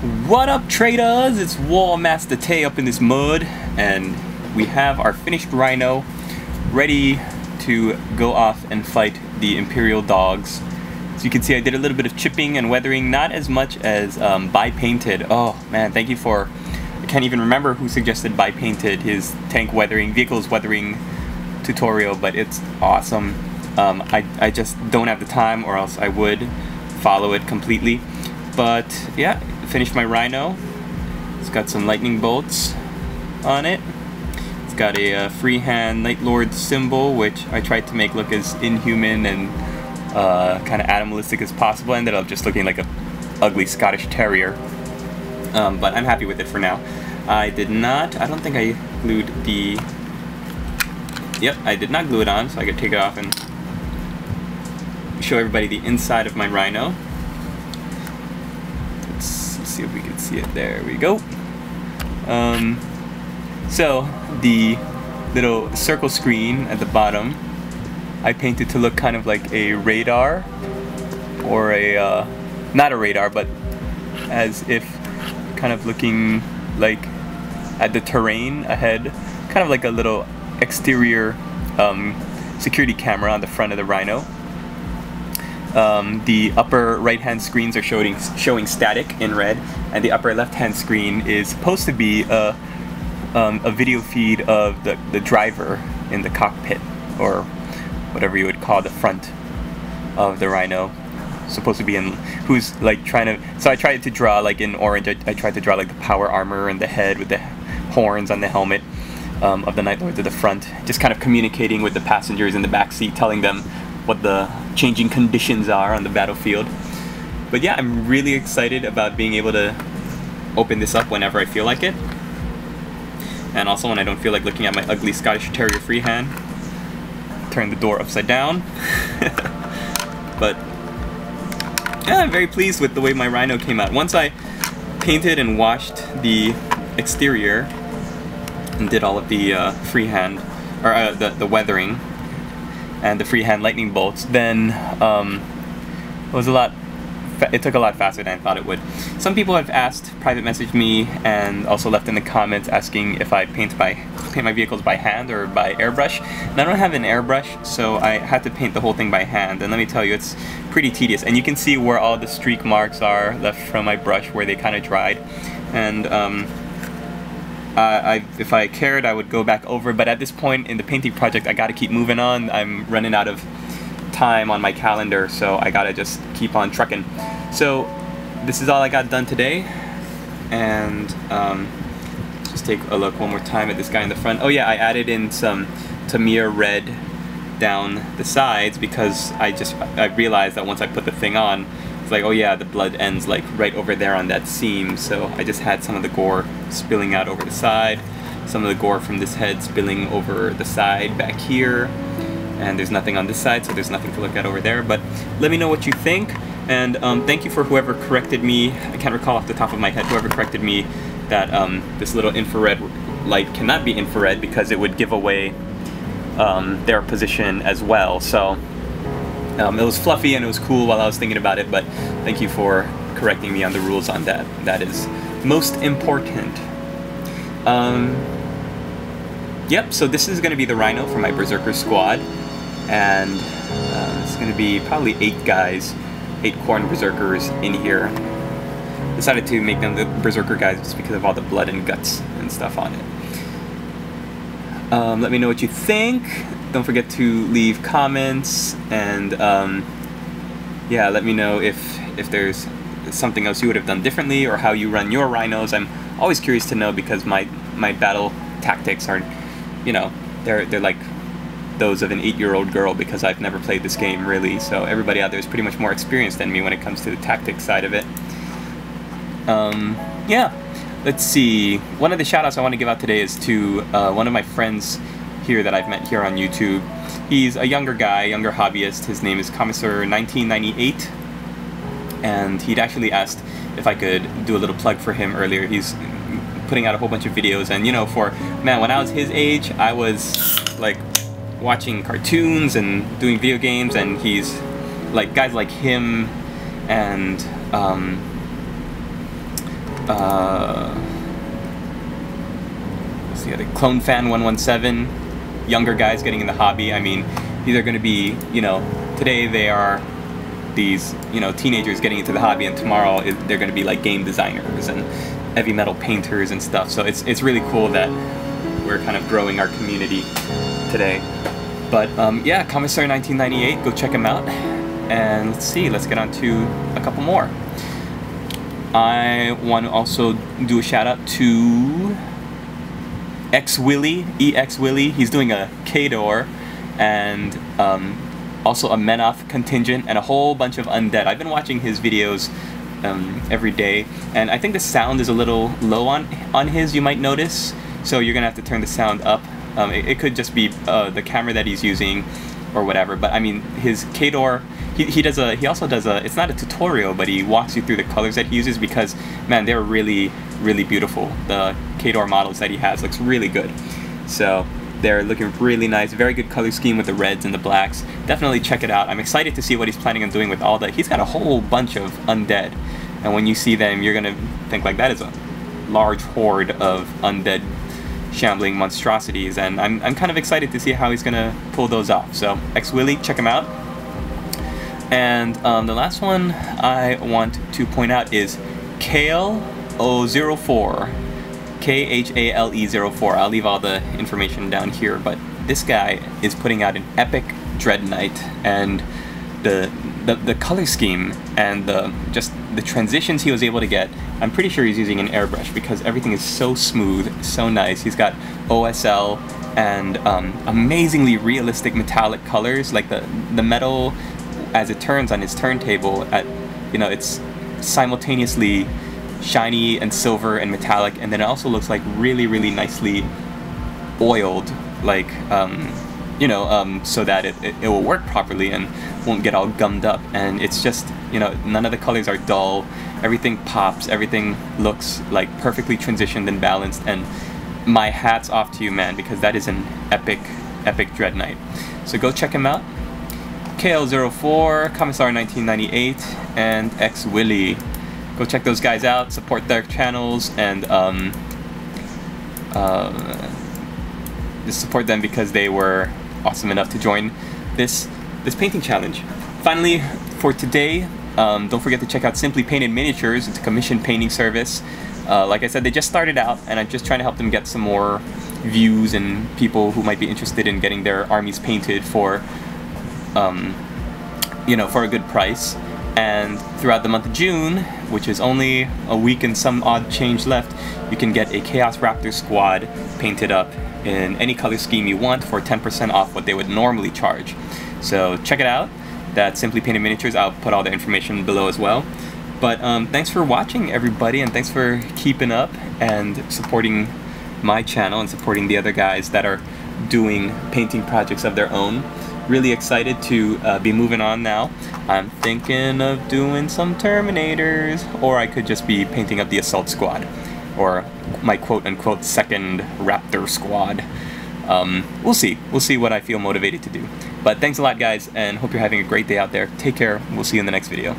What up, traders? It's Wall Master Tay up in this mud, and we have our finished Rhino ready to go off and fight the Imperial dogs. So you can see I did a little bit of chipping and weathering, not as much as by painted. Oh man, thank you for, I can't even remember who suggested by painted, his tank weathering, vehicles weathering tutorial, but it's awesome. I just don't have the time, or else I would follow it completely. But yeah, finished my Rhino. It's got some lightning bolts on it. It's got a freehand Night Lord symbol, which I tried to make look as inhuman and kind of animalistic as possible. Ended up just looking like a ugly Scottish Terrier. But I'm happy with it for now. I don't think I glued the... Yep, I did not glue it on, so I could take it off and show everybody the inside of my Rhino. Let's see if we can see it. There we go. So the little circle screen at the bottom I painted to look kind of like a radar, or a not a radar, but as if kind of looking like at the terrain ahead, kind of like a little exterior security camera on the front of the Rhino. The upper right-hand screens are showing static in red, and the upper left-hand screen is supposed to be a video feed of the driver in the cockpit, or whatever you would call the front of the Rhino. Supposed to be in, who's like trying to, so I tried to draw like in orange, I tried to draw like the power armor and the head with the horns on the helmet of the Night Lords at the front, just kind of communicating with the passengers in the back seat, telling them what the changing conditions are on the battlefield. But yeah, I'm really excited about being able to open this up whenever I feel like it, and also when I don't feel like looking at my ugly Scottish Terrier freehand. Turn the door upside down. But yeah, I'm very pleased with the way my Rhino came out. Once I painted and washed the exterior and did all of the freehand, or the weathering and the freehand lightning bolts, then it took a lot faster than I thought it would. Some people have asked, private messaged me, and also left in the comments asking if I paint my vehicles by hand or by airbrush. And I don't have an airbrush, so I had to paint the whole thing by hand. And let me tell you, it's pretty tedious. And you can see where all the streak marks are left from my brush, where they kind of dried. And if I cared, I would go back over. But at this point in the painting project, I got to keep moving on. I'm running out of time on my calendar, so I gotta just keep on trucking. So this is all I got done today, and just take a look one more time at this guy in the front. Oh yeah, I added in some Tamiya red down the sides because I realized that once I put the thing on, it's like, oh yeah, the blood ends like right over there on that seam, so I just had some of the gore spilling out over the side, some of the gore from this head spilling over the side back here. And there's nothing on this side, so there's nothing to look at over there. But let me know what you think, and thank you for whoever corrected me. I can't recall off the top of my head whoever corrected me that this little infrared light cannot be infrared because it would give away their position as well. So it was fluffy and it was cool while I was thinking about it, but thank you for correcting me on the rules on that. That is most important. Yep, so this is going to be the Rhino for my Berserker squad, and it's going to be probably 8 guys, 8 Khorne Berserkers in here. Decided to make them the Berserker guys just because of all the blood and guts and stuff on it. Let me know what you think. Don't forget to leave comments, and yeah, let me know if there's something else you would have done differently, or how you run your Rhinos. I'm always curious to know, because my battle tactics are, you know, they're like those of an 8-year-old girl, because I've never played this game really, so everybody out there is pretty much more experienced than me when it comes to the tactics side of it. Yeah, let's see. One of the shout outs I want to give out today is to one of my friends here that I've met here on YouTube. He's a younger guy, younger hobbyist. His name is Commissar1998, and he'd actually asked if I could do a little plug for him earlier. He's putting out a whole bunch of videos, and you know, when I was his age, I was like watching cartoons and doing video games, and he's like, guys like him and let's see, the Clone Fan 117, younger guys getting in the hobby. I mean, these are going to be, you know, today they are these, you know, teenagers getting into the hobby, and tomorrow they're going to be like game designers and heavy metal painters and stuff. So it's really cool that we're kind of growing our community today. But yeah, Commissar 1998, go check him out. And let's see, let's get on to a couple more. I want to also do a shout out to Exwilly, Exwilly. He's doing a Khador and also a Menoth contingent and a whole bunch of undead. I've been watching his videos every day, and I think the sound is a little low on his, you might notice. So you're gonna have to turn the sound up. It could just be the camera that he's using or whatever, but I mean, his Khador, he also does a, it's not a tutorial, but he walks you through the colors that he uses, because man, they're really beautiful. The Khador models that he has looks really good. So they're looking really nice, very good color scheme with the reds and the blacks. Definitely check it out. I'm excited to see what he's planning on doing with all that. He's got a whole bunch of undead, and when you see them, you're gonna think like, that is a large horde of undead shambling monstrosities, and I'm kind of excited to see how he's gonna pull those off. So Exwilly, check him out. And the last one I want to point out is Khale04, Khale04. I'll leave all the information down here, but this guy is putting out an epic dreadknight, and the color scheme and just the transitions he was able to get, I'm pretty sure he's using an airbrush, because everything is so smooth, so nice. He's got OSL and amazingly realistic metallic colors, like the metal as it turns on his turntable, you know, it's simultaneously shiny and silver and metallic, and then it also looks like really nicely oiled, like you know, so that it will work properly and won't get all gummed up. And it's just, you know, none of the colors are dull, everything pops, everything looks like perfectly transitioned and balanced, and my hat's off to you, man, because that is an epic dreadknight. So go check him out. Khale04, Commissar 1998, and Exwilly. Go check those guys out, support their channels, and just support them because they were awesome enough to join this painting challenge. Finally, for today, don't forget to check out Simply Painted Miniatures. It's a commission painting service. Like I said, they just started out, and I'm just trying to help them get some more views and people who might be interested in getting their armies painted for, you know, for a good price. And throughout the month of June, which is only a week and some odd change left, you can get a Chaos Raptor squad painted up in any color scheme you want for 10% off what they would normally charge. So check it out. That's Simply Painted Miniatures. I'll put all the information below as well. But thanks for watching, everybody, and thanks for keeping up and supporting my channel and supporting the other guys that are doing painting projects of their own. Really excited to be moving on now. I'm thinking of doing some Terminators, or I could just be painting up the Assault Squad, or my quote-unquote second Raptor Squad. We'll see. We'll see what I feel motivated to do. But thanks a lot, guys, and hope you're having a great day out there. Take care. We'll see you in the next video.